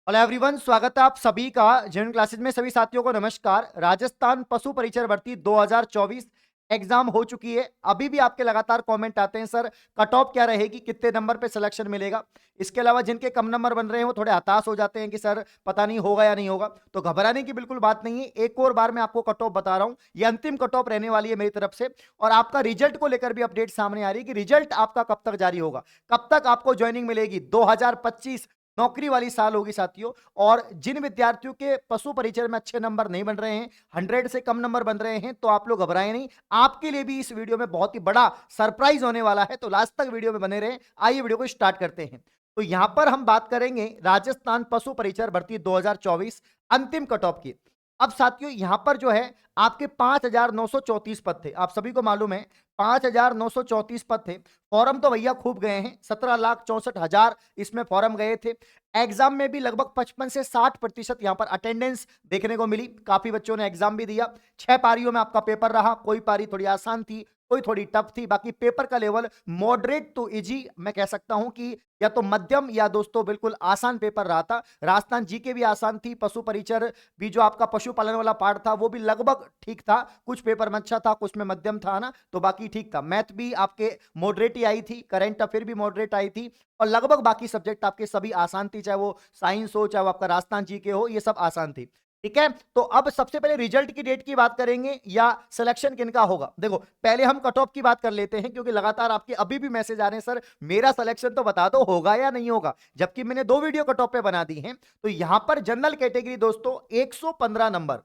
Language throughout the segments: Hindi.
हेलो एवरीवन, स्वागत है आप सभी का जिन क्लासेज में। सभी साथियों को नमस्कार। राजस्थान पशु परिचर भर्ती 2024 एग्जाम हो चुकी है। अभी भी आपके लगातार कमेंट आते हैं, सर कट ऑफ क्या रहेगी, कितने नंबर पे सिलेक्शन मिलेगा। इसके अलावा जिनके कम नंबर बन रहे हैं वो थोड़े हताश हो जाते हैं कि सर पता नहीं होगा या नहीं होगा। तो घबराने की बिल्कुल बात नहीं है। एक और बार मैं आपको कट ऑफ बता रहा हूं, ये अंतिम कट ऑफ रहने वाली है मेरी तरफ से। और आपका रिजल्ट को लेकर भी अपडेट सामने आ रही है कि रिजल्ट आपका कब तक जारी होगा, कब तक आपको ज्वाइनिंग मिलेगी। 2025 नौकरी वाली साल होगी साथियों। और जिन विद्यार्थियों के पशु परिचय में अच्छे नंबर नहीं बन रहे हैं, 100 से कम नंबर बन रहे हैं, तो आप लोग घबराएं नहीं। आपके लिए भी इस वीडियो में बहुत ही बड़ा सरप्राइज होने वाला है, तो लास्ट तक वीडियो में बने रहें। आइए वीडियो को स्टार्ट करते हैं। तो यहां पर हम बात करेंगे राजस्थान पशु परिचय भर्ती 2024 अंतिम कट ऑफ की। अब साथियों यहां पर जो है आपके 5,934 पद थे, आप सभी को मालूम है 5,934 पद थे। फॉर्म तो भैया खूब गए हैं, 17,64,000 इसमें फॉर्म गए थे। एग्जाम में भी लगभग 55 से 60% यहां पर अटेंडेंस देखने को मिली। काफी बच्चों ने एग्जाम भी दिया। 6 पारियों में आपका पेपर रहा। कोई पारी थोड़ी आसान थी, कोई थोड़ी टफ थी। बाकी पेपर का लेवल मॉडरेट टू इजी मैं कह सकता हूं कि या तो मध्यम या दोस्तों बिल्कुल आसान पेपर रहा था। राजस्थान जीके भी आसान थी, पशु परिचर भी जो आपका पशुपालन वाला पार्ट था वो भी लगभग ठीक था। कुछ पेपर में अच्छा था, कुछ में मध्यम था ना, तो बाकी ठीक था। मैथ भी आपके मॉडरेट ही आई थी, करंट अफेयर भी मॉडरेट आई थी, और लगभग बाकी सब्जेक्ट आपके सभी आसान थी, चाहे वो साइंस हो, चाहे वो आपका राजस्थान जीके हो, ये सब आसान थी। ठीक है, तो अब सबसे पहले रिजल्ट की डेट की बात करेंगे या सिलेक्शन किनका होगा। देखो पहले हम कट ऑफ की बात कर लेते हैं, क्योंकि लगातार आपके अभी भी मैसेज आ रहे हैं, सर मेरा सिलेक्शन तो बता दो होगा या नहीं होगा, जबकि मैंने 2 वीडियो कट ऑफ पे बना दी हैं। तो यहां पर जनरल कैटेगरी दोस्तों 115 नंबर,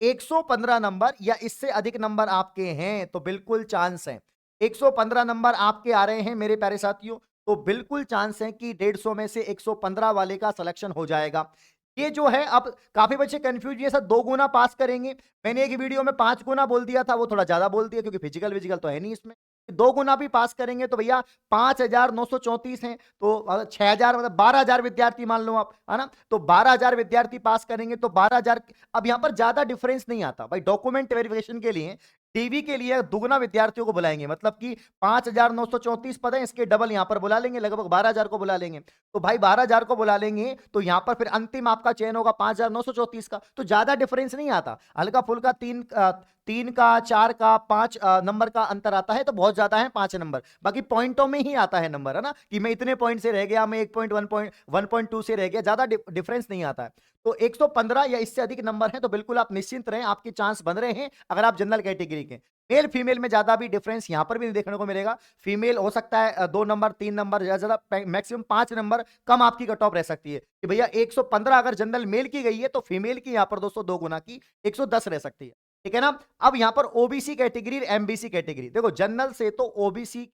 115 नंबर या इससे अधिक नंबर आपके हैं तो बिल्कुल चांस है। 115 नंबर आपके आ रहे हैं मेरे प्यारे साथियों, तो बिल्कुल चांस है कि 150 में से 115 वाले का सिलेक्शन हो जाएगा। ये जो है, अब काफी बच्चे कंफ्यूज, ये सर 2 गुना पास करेंगे। मैंने एक वीडियो में 5 गुना बोल दिया था, वो थोड़ा ज्यादा बोल दिया क्योंकि फिजिकल विजिकल तो है नहीं इसमें। 2 गुना भी पास करेंगे तो भैया 5,934 हैं, तो 6,000 मतलब 12,000 विद्यार्थी मान लो आप, है ना। तो 12,000 विद्यार्थी पास करेंगे तो 12,000। अब यहां पर ज्यादा डिफरेंस नहीं आता भाई। डॉक्यूमेंट वेरिफिकेशन के लिए टीवी के लिए दुगना विद्यार्थियों को बुलाएंगे, मतलब कि 5,934 पद है, इसके डबल यहां पर बुला लेंगे, लगभग 12,000 को बुला लेंगे। तो भाई 12,000 को बुला लेंगे तो यहां पर फिर अंतिम आपका चयन होगा 5,934 का, तो ज्यादा डिफरेंस नहीं आता। हल्का फुल्का 3 का 4 का 5 नंबर का अंतर आता है, तो बहुत ज्यादा है 5 नंबर। बाकी पॉइंटों में ही आता है नंबर, है ना, कि मैं इतने पॉइंट से रह गया, मैं 1.2 से रह गया, ज्यादा डिफरेंस नहीं आता है। तो 115 या इससे अधिक नंबर है तो बिल्कुल आप निश्चिंत रहें, आपके चांस बन रहे हैं अगर आप जनरल कैटेगरी के। मेल फीमेल में ज्यादा भी डिफरेंस यहां पर भी नहीं देखने को मिलेगा। फीमेल हो सकता है 2 नंबर 3 नंबर, ज्यादा मैक्सिमम 5 नंबर कम आपकी कट ऑफ रह सकती है कि भैया 115 अगर जनरल मेल की गई है तो फीमेल की यहां पर दोस्तों 2 गुना की 110 रह सकती है। ठीक है ना। अब यहां पर ओबीसी कैटेगरी, एमबीसी कैटेगरी, देखो जनरल से तो ओबीसी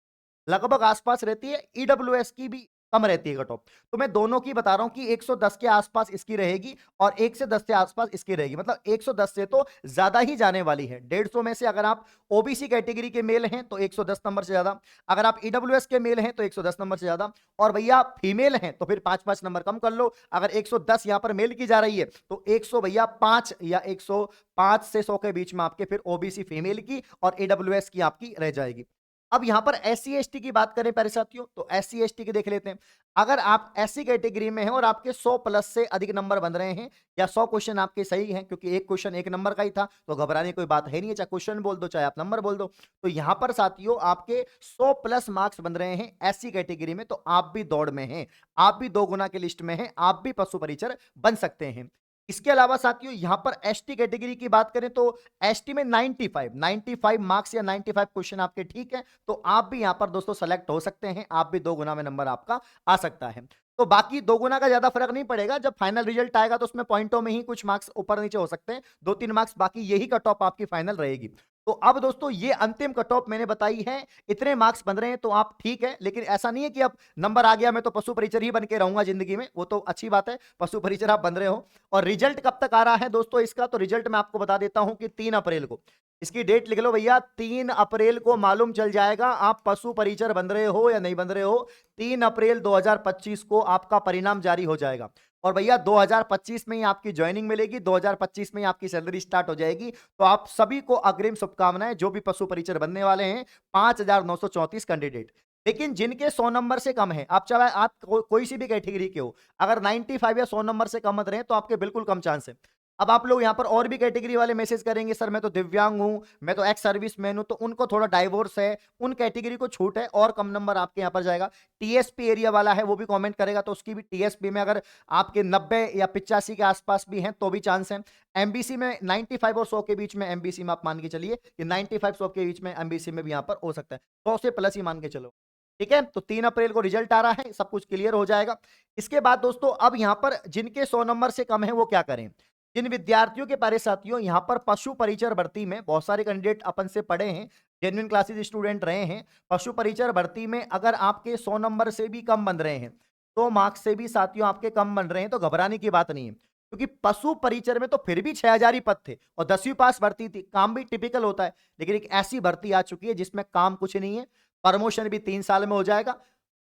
लगभग आसपास रहती है, ईडब्ल्यूएस की भी कम रहती है कट ऑफ। तो मैं दोनों की बता रहा हूं कि 110 के आसपास इसकी रहेगी और 1 से 10 के आसपास इसकी रहेगी, मतलब 110 से तो ज्यादा ही जाने वाली है। 150 में से अगर आप ओबीसी कैटेगरी के मेल हैं तो 110 नंबर से ज्यादा, अगर आप ईडब्ल्यूएस के मेल हैं तो 110 नंबर से ज्यादा, और भैया फीमेल हैं तो फिर 5-5 नंबर कम कर लो। अगर 110 यहां पर मेल की जा रही है तो 100 भैया 5 या 105 से 100 के बीच में आपके फिर ओबीसी फीमेल की और ईडब्ल्यूएस की आपकी रह जाएगी। अब यहां पर एससी एसटी की बात करें प्यारे साथियों, तो एससी एसटी की देख लेते हैं। अगर आप एससी कैटेगरी में हैं और आपके 100 प्लस से अधिक नंबर बन रहे हैं या 100 क्वेश्चन आपके सही हैं, क्योंकि एक क्वेश्चन 1 नंबर का ही था तो घबराने की कोई बात है नहीं है, चाहे क्वेश्चन बोल दो चाहे आप नंबर बोल दो। तो यहां पर साथियों आपके 100 प्लस मार्क्स बन रहे हैं एससी कैटेगरी में, तो आप भी दौड़ में हैं, आप भी 2 गुना की लिस्ट में हैं, आप भी पशु परिचर बन सकते हैं। इसके अलावा साथियों यहां पर एसटी कैटेगरी की बात करें तो एसटी में 95 मार्क्स या 95 क्वेश्चन आपके ठीक है, तो आप भी यहां पर दोस्तों सेलेक्ट हो सकते हैं, आप भी 2 गुना में नंबर आपका आ सकता है। तो बाकी 2 गुना का ज्यादा फर्क नहीं पड़ेगा, जब फाइनल रिजल्ट आएगा तो उसमें पॉइंटों में ही कुछ मार्क्स ऊपर नीचे हो सकते हैं, 2-3 मार्क्स, बाकी यही कट ऑफ आपकी फाइनल रहेगी। तो अब दोस्तों ये अंतिम कट ऑफ मैंने बताई है, इतने मार्क्स बन रहे हैं तो आप ठीक है, लेकिन ऐसा नहीं है कि अब नंबर आ गया मैं तो पशु परिचर ही बन के रहूंगा जिंदगी में, वो तो अच्छी बात है, पशु परिचर आप बन रहे हो। और रिजल्ट कब तक आ रहा है दोस्तों इसका, तो रिजल्ट मैं आपको बता देता हूं कि 3 अप्रैल को, इसकी डेट लिख लो भैया, 3 अप्रैल को मालूम चल जाएगा आप पशु परिचर बन रहे हो या नहीं बन रहे हो। 3 अप्रैल 2025 को आपका परिणाम जारी हो जाएगा और भैया 2025 में ही आपकी ज्वाइनिंग मिलेगी, 2025 में ही आपकी सैलरी स्टार्ट हो जाएगी। तो आप सभी को अग्रिम शुभकामनाएं, जो भी पशु परिचर बनने वाले हैं, 5,934 कैंडिडेट। लेकिन जिनके 100 नंबर से कम है, आप चाहे आप कोई सी भी कैटेगरी के हो, अगर 95 या 100 नंबर से कम मत रहे तो आपके बिल्कुल कम चांस है। अब आप लोग यहाँ पर और भी कैटेगरी वाले मैसेज करेंगे, सर मैं तो दिव्यांग हूँ, मैं तो एक्स सर्विसमैन हूँ, तो उनको थोड़ा डाइवोर्स है, उन कैटेगरी को छूट है और कम नंबर आपके यहाँ पर जाएगा। टीएसपी एरिया वाला है वो भी कमेंट करेगा, तो उसकी भी टीएसपी में अगर आपके 90 या 85 के आसपास भी हैं तो भी चांस है। एमबीसी में 95 और 100 के बीच में, एमबीसी में आप मान के चलिए कि 95-100 के बीच में एमबीसी में भी यहाँ पर हो सकता है, 100 से प्लस ही मान के चलो। ठीक है, तो 3 अप्रैल को रिजल्ट आ रहा है, सब कुछ क्लियर हो जाएगा। इसके बाद दोस्तों अब यहाँ पर जिनके 100 नंबर से कम है वो क्या करें? जिन विद्यार्थियों के प्यारे साथियों यहाँ पर पशु परिचर भर्ती में बहुत सारे कैंडिडेट अपन से पढ़े हैं, जेन्युइन क्लासेस स्टूडेंट रहे हैं। पशु परिचर भर्ती में अगर आपके 100 नंबर से भी कम बन रहे हैं, 100 मार्क्स से भी साथियों आपके कम बन रहे हैं, तो घबराने की बात नहीं है, क्योंकि पशु परिचर में तो फिर भी 6000 ही पद थे और 10वीं पास भर्ती थी, काम भी टिपिकल होता है। लेकिन एक ऐसी भर्ती आ चुकी है जिसमें काम कुछ नहीं है, प्रमोशन भी 3 साल में हो जाएगा,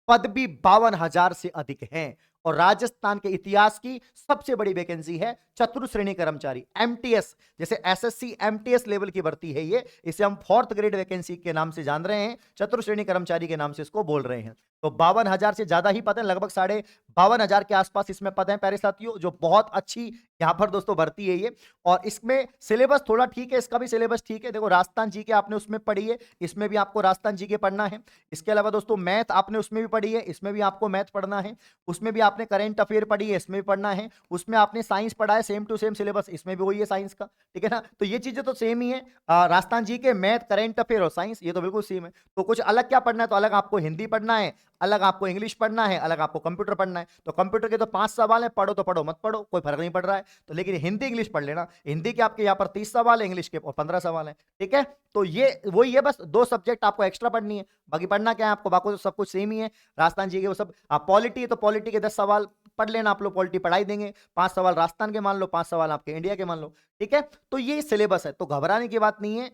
पद भी 52,000 से अधिक हैं और राजस्थान के इतिहास की सबसे बड़ी वैकेंसी है चतुर्थ श्रेणी कर्मचारी एमटीएस, जैसे एसएससी एमटीएस लेवल की भर्ती है ये, इसे हम 4th ग्रेड वैकेंसी के नाम से जान रहे हैं, चतुर्थ श्रेणी कर्मचारी के नाम से इसको बोल रहे हैं। तो 52,000 से ज्यादा ही पद है, लगभग 52,500 के आसपास इसमें पद हैं प्यारे साथियों, जो बहुत अच्छी यहाँ पर दोस्तों भर्ती है ये। और इसमें सिलेबस थोड़ा ठीक है, इसका भी सिलेबस ठीक है। देखो राजस्थान जी के आपने उसमें पढ़ी है, इसमें भी आपको राजस्थान जी के पढ़ना है। इसके अलावा दोस्तों मैथ आपने उसमें भी पढ़ी है, इसमें भी आपको मैथ पढ़ना है। उसमें भी आपने करेंट अफेयर पढ़ी है, इसमें भी पढ़ना है। उसमें आपने साइंस पढ़ा है, सेम टू सेम सिलेबस इसमें भी वही है साइंस का, ठीक है ना। तो ये चीजें तो सेम ही है, राजस्थान जी के मैथ, करेंट अफेयर और साइंस, ये तो बिल्कुल सेम है। तो कुछ अलग क्या पढ़ना है, तो अलग आपको हिंदी पढ़ना है, अलग आपको इंग्लिश पढ़ना है, अलग आपको कंप्यूटर पढ़ना है। तो कंप्यूटर के तो 5 सवाल है, पढ़ो तो पढ़ो, मत पढ़ो कोई फर्क नहीं पड़ रहा है। तो लेकिन हिंदी इंग्लिश पढ़ लेना, हिंदी के आपके यहाँ पर 30 सवाल है, इंग्लिश के और 15 सवाल है, ठीक है। तो ये वही है, बस 2 सब्जेक्ट आपको एक्स्ट्रा पढ़नी है, बाकी पढ़ना क्या है आपको, बाकी तो सब कुछ सेम ही है। राजस्थान जी के वो सब, आप पॉलिटी है तो पॉलिटी के 10 सवाल पढ़ लेना, आप लोग पॉलिटी पढ़ाई देंगे, 5 सवाल राजस्थान के मान लो, 5 सवाल आपके इंडिया के मान लो, ठीक है। तो ये सिलेबस है, तो घबराने की बात नहीं है,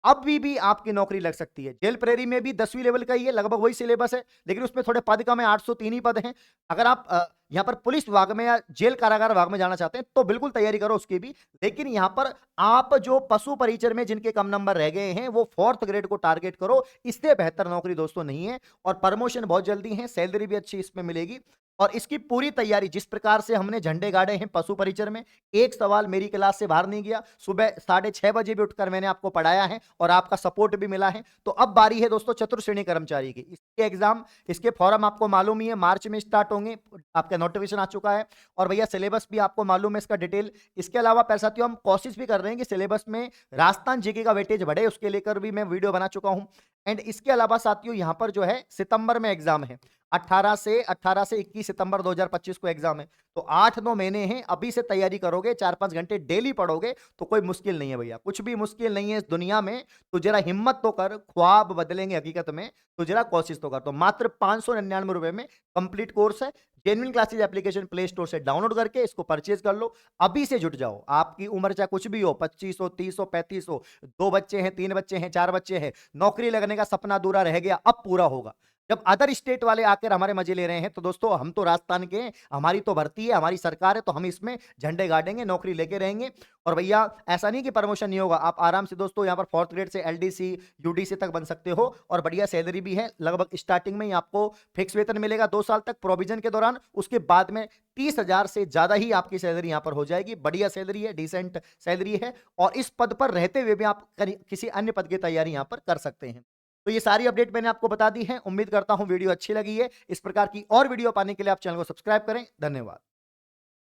अभी भी आपकी नौकरी लग सकती है। जेल प्रेरी में भी 10वीं लेवल का ही है, लगभग वही सिलेबस है, लेकिन उसमें थोड़े पद कम है, 803 ही पद हैं। अगर आप यहाँ पर पुलिस विभाग में या जेल कारागार विभाग में जाना चाहते हैं तो बिल्कुल तैयारी करो उसकी भी। लेकिन यहाँ पर आप जो पशु परिचर में जिनके कम नंबर रह गए हैं वो 4th ग्रेड को टारगेट करो, इससे बेहतर नौकरी दोस्तों नहीं है। और प्रमोशन बहुत जल्दी है, सैलरी भी अच्छी इसमें मिलेगी। और इसकी पूरी तैयारी जिस प्रकार से हमने झंडे गाड़े हैं पशु परिचर में, एक सवाल मेरी क्लास से बाहर नहीं गया, सुबह 6:30 बजे भी उठकर मैंने आपको पढ़ाया है और आपका सपोर्ट भी मिला है। तो अब बारी है दोस्तों चतुर्थ श्रेणी कर्मचारी की, इसके एग्जाम, इसके फॉर्म आपको मालूम ही है, मार्च में स्टार्ट होंगे, आपका नोटिफिकेशन आ चुका है। और भैया सिलेबस भी आपको मालूम है इसका डिटेल। इसके अलावा पैसा साथियों हम कोशिश भी कर रहे हैं कि सिलेबस में राजस्थान जीके का वेटेज बढ़े, उसके लेकर भी मैं वीडियो बना चुका हूं। एंड इसके अलावा साथियों यहाँ पर जो है सितंबर में एग्जाम है, 18 से 21 सितंबर 2025 को एग्जाम है। तो 8-9 महीने हैं, अभी से तैयारी करोगे, 4-5 घंटे डेली पढ़ोगे तो कोई मुश्किल नहीं है भैया, कुछ भी मुश्किल नहीं है इस दुनिया में। तो जरा हिम्मत तो कर, ख्वाब बदलेंगे हकीकत में, तो जरा कोशिश तो कर। तो मात्र 599 रुपए में कंप्लीट कोर्स है। Genuine classes application play store से डाउनलोड करके इसको परचेज कर लो, अभी से जुट जाओ। आपकी उम्र चाहे कुछ भी हो, 25 हो, 30 हो, 35 हो, 2 बच्चे हैं, 3 बच्चे हैं, 4 बच्चे हैं, नौकरी लगने का सपना अधूरा रह गया, अब पूरा होगा। जब अदर स्टेट वाले आकर हमारे मजे ले रहे हैं तो दोस्तों हम तो राजस्थान के हैं, हमारी तो भर्ती है, हमारी सरकार है, तो हम इसमें झंडे गाड़ेंगे, नौकरी लेके रहेंगे। और भैया ऐसा नहीं कि प्रमोशन नहीं होगा, आप आराम से दोस्तों यहाँ पर 4th ग्रेड से एलडीसी यूडीसी तक बन सकते हो और बढ़िया सैलरी भी है। लगभग स्टार्टिंग में ही आपको फिक्स वेतन मिलेगा 2 साल तक प्रोविजन के दौरान, उसके बाद में 30,000 से ज्यादा ही आपकी सैलरी यहाँ पर हो जाएगी। बढ़िया सैलरी है, डिसेंट सैलरी है और इस पद पर रहते हुए भी आप किसी अन्य पद की तैयारी यहाँ पर कर सकते हैं। तो ये सारी अपडेट मैंने आपको बता दी है, उम्मीद करता हूं वीडियो अच्छी लगी है। इस प्रकार की और वीडियो पाने के लिए आप चैनल को सब्सक्राइब करें। धन्यवाद।